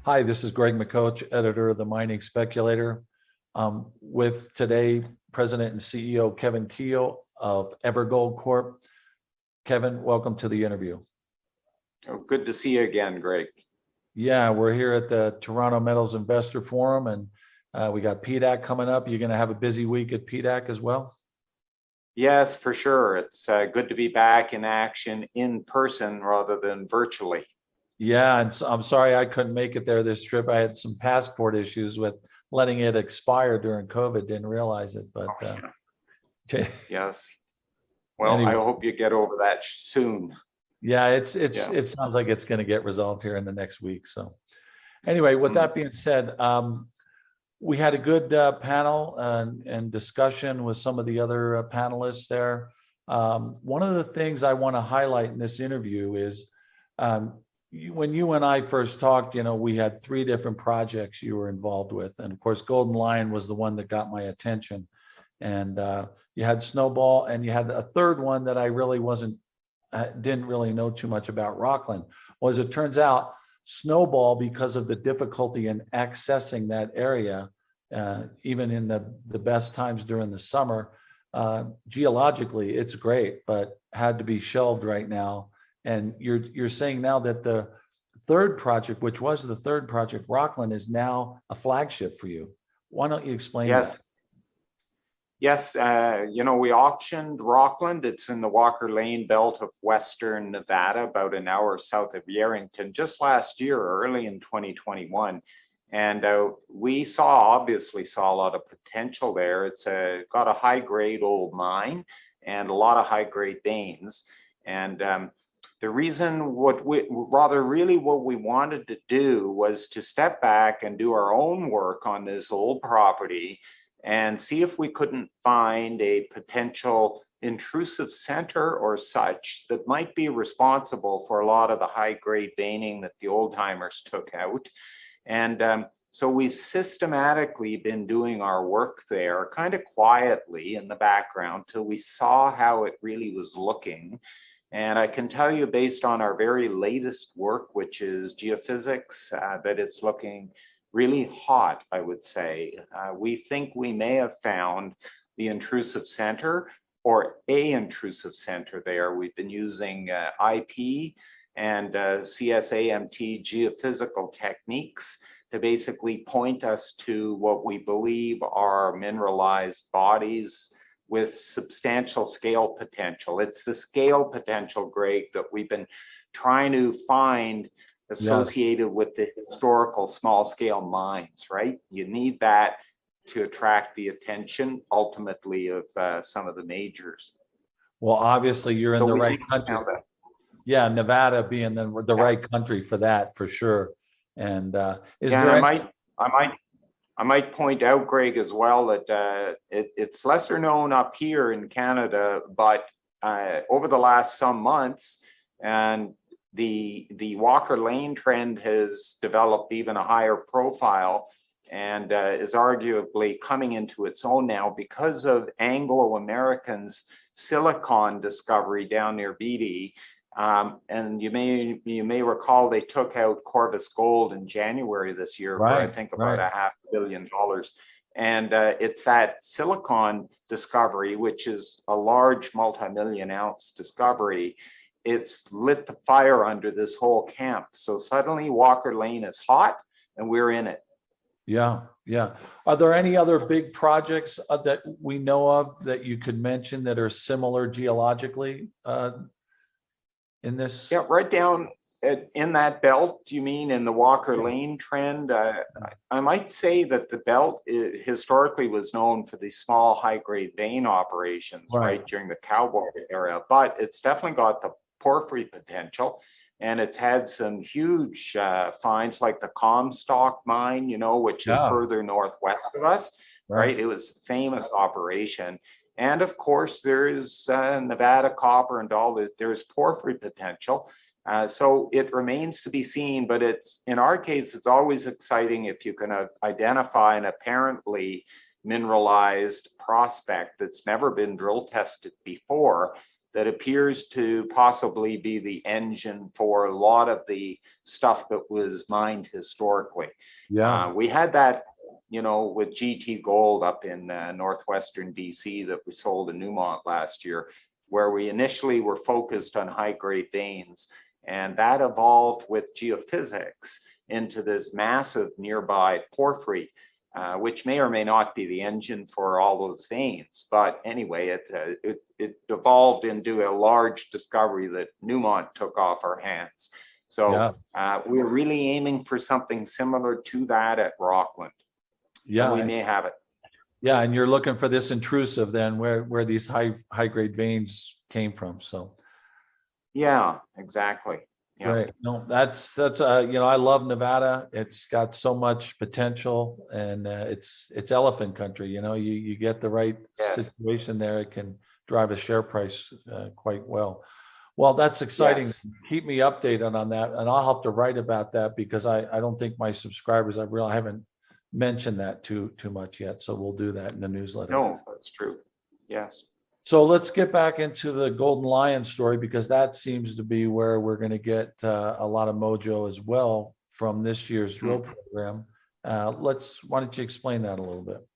Hi, this is Greg McCoach, editor of the Mining Speculator. With today, President and CEO Kevin Keel of Evergold Corp. Kevin, welcome to the interview. Oh, good to see you again, Greg. Yeah, we're here at the Toronto Metals Investor Forum, and we got PDAC coming up. You're going to have a busy week at PDAC as well? Yes, for sure. It's good to be back in action in person rather than virtually. Yeah, and so I'm sorry I couldn't make it there this trip. I had some passport issues with letting it expire during COVID. Didn't realize it, but Yes. Well, anyway. I hope you get over that soon. Yeah, it sounds like it's going to get resolved here in the next week. So anyway, with that being said, we had a good panel and discussion with some of the other panelists there. One of the things I want to highlight in this interview is when you and I first talked, we had 3 different projects you were involved with. And of course, Golden Lion was the one that got my attention. And you had Snowball, and you had a third one that I really didn't really know too much about, Rockland. Well, as it turns out, Snowball, because of the difficulty in accessing that area, even in the best times during the summer, geologically, it's great, but had to be shelved right now. And you're saying now that the third project, which was the third project, Rockland, is now a flagship for you. Why don't you explain that? Yes, we auctioned Rockland. It's in the Walker Lane belt of Western Nevada, about an hour south of Yerington, just last year, early in 2021. And we obviously saw a lot of potential there. It's got a high-grade old mine and a lot of high-grade veins. And the reason what we wanted to do was to step back and do our own work on this old property and see if we couldn't find a potential intrusive center or such that might be responsible for a lot of the high-grade veining that the old timers took out. And so we've systematically been doing our work there kind of quietly in the background till we saw how it really was looking. And I can tell you, based on our very latest work, which is geophysics, that it's looking really hot, I would say. We think we may have found the intrusive center or a intrusive center there. We've been using IP and CSAMT geophysical techniques to basically point us to what we believe are mineralized bodies with substantial scale potential. It's the scale potential, Greg, that we've been trying to find associated with the historical small scale mines, right? You need that to attract the attention ultimately of some of the majors. Well, obviously you're in the right country. Yeah, Nevada being the right country for that, for sure. And I might point out, Greg, as well, that it's lesser known up here in Canada, but over the last some months, and the Walker Lane trend has developed even a higher profile and is arguably coming into its own now because of Anglo-Americans' silicon discovery down near Beatty. And you may recall they took out Corvus Gold in January this year for I think about $500 million. And it's that silicon discovery, which is a large multi-million ounce discovery. It's lit the fire under this whole camp. So suddenly Walker Lane is hot and we're in it. Yeah. Are there any other big projects that we know of that you could mention that are similar geologically in this? Yeah, right down in that belt, you mean in the Walker Lane trend? I might say that the belt historically was known for these small high-grade vein operations, right, during the cowboy era, but it's definitely got the porphyry potential, and it's had some huge finds like the Comstock mine, which is further northwest of us, right? It was a famous operation. And of course, there is Nevada copper and all that. There's porphyry potential. So it remains to be seen, but in our case, it's always exciting if you can identify an apparently mineralized prospect that's never been drill tested before. that appears to possibly be the engine for a lot of the stuff that was mined historically. Yeah. We had that, with GT Gold up in northwestern BC that we sold to Newmont last year, where we initially were focused on high-grade veins, and that evolved with geophysics into this massive nearby porphyry, which may or may not be the engine for all those veins. But anyway, it evolved into a large discovery that Newmont took off our hands. So we're really aiming for something similar to that at Rockland. Yeah, and we may have it. Yeah, and you're looking for this intrusive then, where these high grade veins came from. So yeah, exactly. Yeah. Right. No, that's I love Nevada. It's got so much potential, and it's elephant country. You get the right situation there, it can drive a share price quite well. Well, that's exciting. Yes. Keep me updated on that, and I'll have to write about that because I don't think my subscribers, I haven't mentioned that too much yet. So we'll do that in the newsletter. No, that's true. Yes. So let's get back into the Golden Lion story, because that seems to be where we're going to get a lot of mojo as well from this year's drill program. Why don't you explain that a little bit?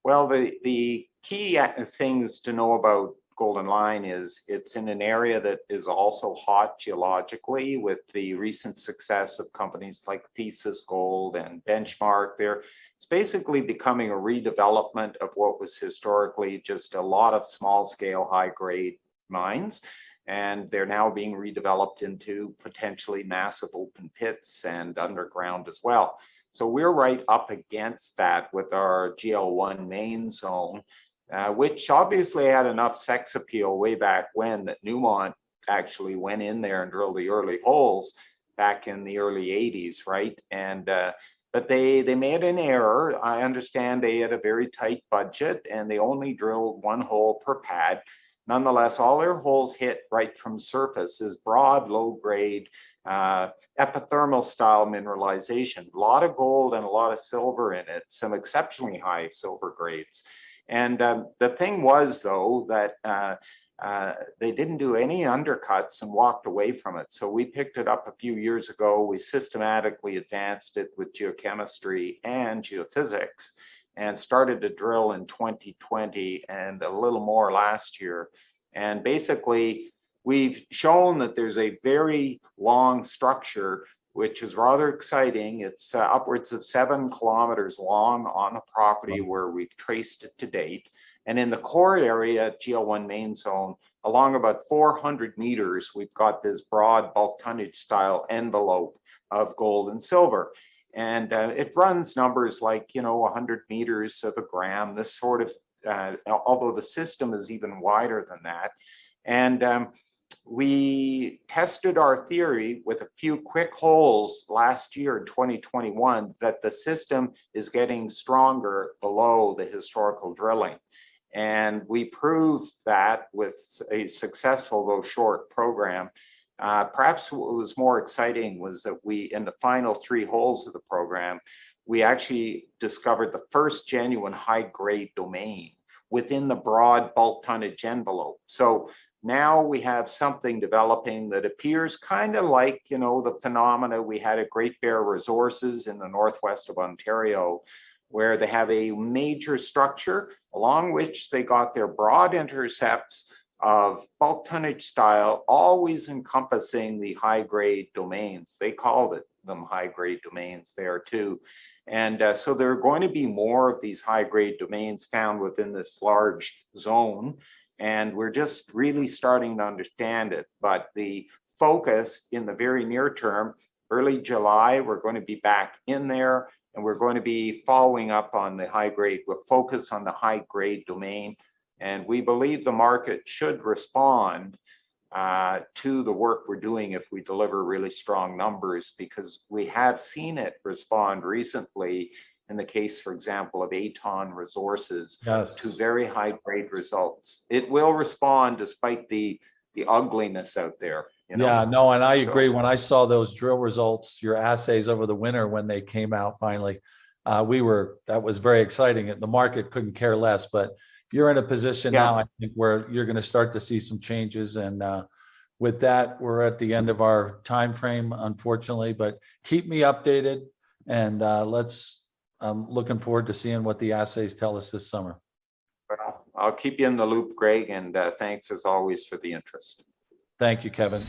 Well, the key things to know about Golden Lion is it's in an area that is also hot geologically, with the recent success of companies like Thesis Gold and Benchmark there. It's basically becoming a redevelopment of what was historically just a lot of small scale, high grade mines. And they're now being redeveloped into potentially massive open pits and underground as well. So we're right up against that with our GL1 main zone, which obviously had enough sex appeal way back when that Newmont actually went in there and drilled the early holes back in the early 80s, right? And but they made an error. I understand they had a very tight budget and they only drilled one hole per pad. Nonetheless, all their holes hit right from surface is broad, low grade, epithermal style mineralization. A lot of gold and a lot of silver in it, some exceptionally high silver grades. And the thing was, though, that they didn't do any undercuts and walked away from it. So we picked it up a few years ago. We systematically advanced it with geochemistry and geophysics and started to drill in 2020 and a little more last year. And basically, we've shown that there's a very long structure, which is rather exciting. It's upwards of 7 kilometers long on the property where we've traced it to date. And in the core area, GL1 main zone, along about 400 meters, we've got this broad bulk tonnage style envelope of gold and silver. And it runs numbers like, 100 meters of a gram, this sort of, although the system is even wider than that. And we tested our theory with a few quick holes last year in 2021 that the system is getting stronger below the historical drilling. And we proved that with a successful, though short, program. Perhaps what was more exciting was that in the final 3 holes of the program, we actually discovered the first genuine high-grade domain within the broad bulk tonnage envelope. So now we have something developing that appears kind of like, the phenomena we had at Great Bear Resources in the northwest of Ontario, where they have a major structure along which they got their broad intercepts of bulk tonnage style, always encompassing the high-grade domains. They called them high-grade domains there too. And so there are going to be more of these high-grade domains found within this large zone. And we're just really starting to understand it. But the focus in the very near term, early July, we're going to be back in there and we're going to be following up on the high grade. We'll focus on the high grade domain. And we believe the market should respond to the work we're doing if we deliver really strong numbers, because we have seen it respond recently in the case, for example, of Aton Resources to very high grade results. It will respond despite the ugliness out there. Yeah, no, and I agree. When I saw those drill results, your assays over the winter, when they came out finally, that was very exciting. The market couldn't care less, but you're in a position Yeah. now, I think, where you're going to start to see some changes. And with that, we're at the end of our time frame, unfortunately, but keep me updated, and I'm looking forward to seeing what the assays tell us this summer. Well, I'll keep you in the loop, Greg, and thanks as always for the interest. Thank you, Kevin.